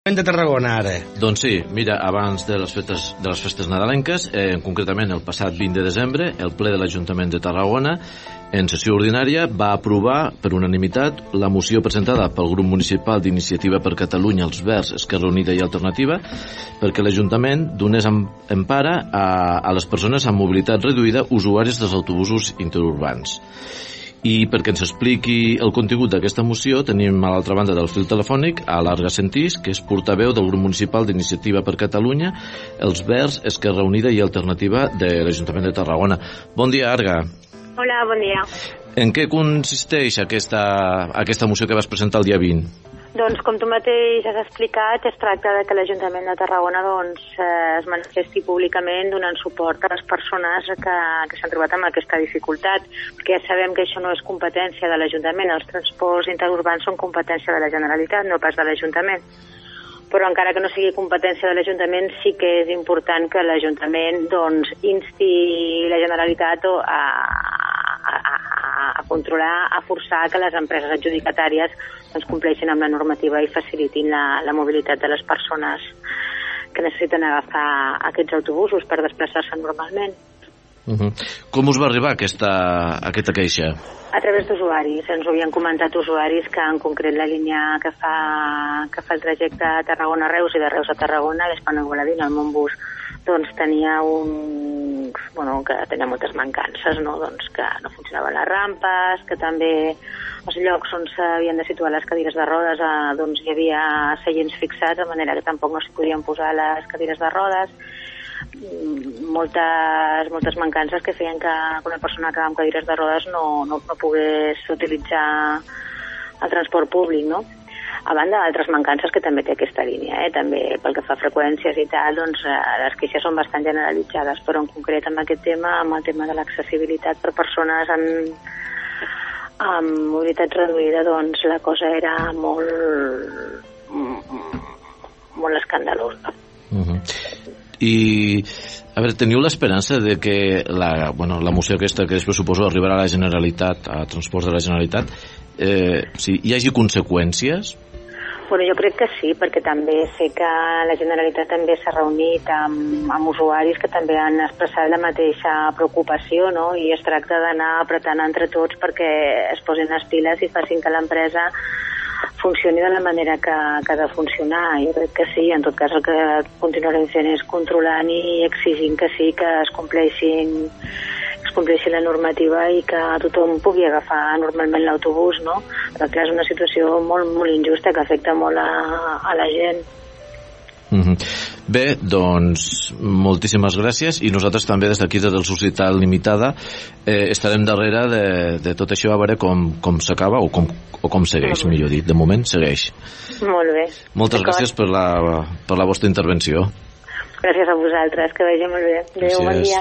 De Tarragona ara. Doncs sí, mira, abans de les festes nadalenques, concretament el passat 20 de desembre, el ple de l'Ajuntament de Tarragona, en sessió ordinària, va aprovar per unanimitat la moció presentada pel grup municipal d'Iniciativa per Catalunya, els Verds, Esquerra Unida i Alternativa, perquè l'Ajuntament donés empara a les persones amb mobilitat reduïda usuaris dels autobusos interurbans. I perquè ens expliqui el contingut d'aquesta moció tenim a l'altra banda del fil telefònic a l'Arga Sentís, que és portaveu del grup municipal d'Iniciativa per Catalunya, els Verds, Esquerra Unida i Alternativa de l'Ajuntament de Tarragona. Bon dia, Arga. Hola, bon dia. En què consisteix aquesta moció que vas presentar el dia 20? Doncs, com tu mateix has explicat, es tracta de que l'Ajuntament de Tarragona es manifesti públicament donant suport a les persones que s'han trobat amb aquesta dificultat, perquè ja sabem que això no és competència de l'Ajuntament, els transports interurbans són competència de la Generalitat, no pas de l'Ajuntament. Però encara que no sigui competència de l'Ajuntament, sí que és important que l'Ajuntament insti la Generalitat a controlar, a forçar que les empreses adjudicatàries compleixin amb la normativa i facilitin la mobilitat de les persones que necessiten agafar aquests autobusos per desplaçar-se normalment. Com us va arribar aquesta queixa? A través d'usuaris. Ens ho havien comentat usuaris que en concret la línia que fa el trajecte a Tarragona-Reus i de Reus a Tarragona, l'Hispano-Voladina, el Montbus, doncs tenia que tenia moltes mancances, no? Doncs que no funcionaven les rampes, que també els llocs on s'havien de situar les cadires de rodes doncs hi havia seients fixats, de manera que tampoc no s'hi podien posar les cadires de rodes. Moltes mancances que feien que una persona que amb cadires de rodes no pogués utilitzar el transport públic, no? A banda d'altres mancances que també té aquesta línia, també pel que fa a freqüències i tal, doncs les queixes són bastant generalitzades, però en concret amb aquest tema, amb el tema de l'accessibilitat per persones amb mobilitat reduïda, doncs la cosa era molt escandalosa. I, a veure, teniu l'esperança de que la moció aquesta, que després suposo arribarà a la Generalitat, a Transports de la Generalitat, hi hagi conseqüències? Jo crec que sí, perquè també sé que la Generalitat també s'ha reunit amb usuaris que també han expressat la mateixa preocupació, no? I es tracta d'anar apretant entre tots perquè es posin les piles i facin que l'empresa funcioni de la manera que ha de funcionar. Jo crec que sí, en tot cas el que continuarem fent és controlant i exigint que sí, que es compleixi la normativa i que tothom pugui agafar normalment l'autobús, no? Perquè és una situació molt, molt injusta que afecta molt a la gent. Bé, doncs moltíssimes gràcies, i nosaltres també des d'aquí, des del Societat Limitada, estarem darrere de tot això, a veure com s'acaba o com segueix, millor dit. De moment segueix. Molt bé. Moltes gràcies per la vostra intervenció. Gràcies a vosaltres, que vagi molt bé. Adéu, bon dia.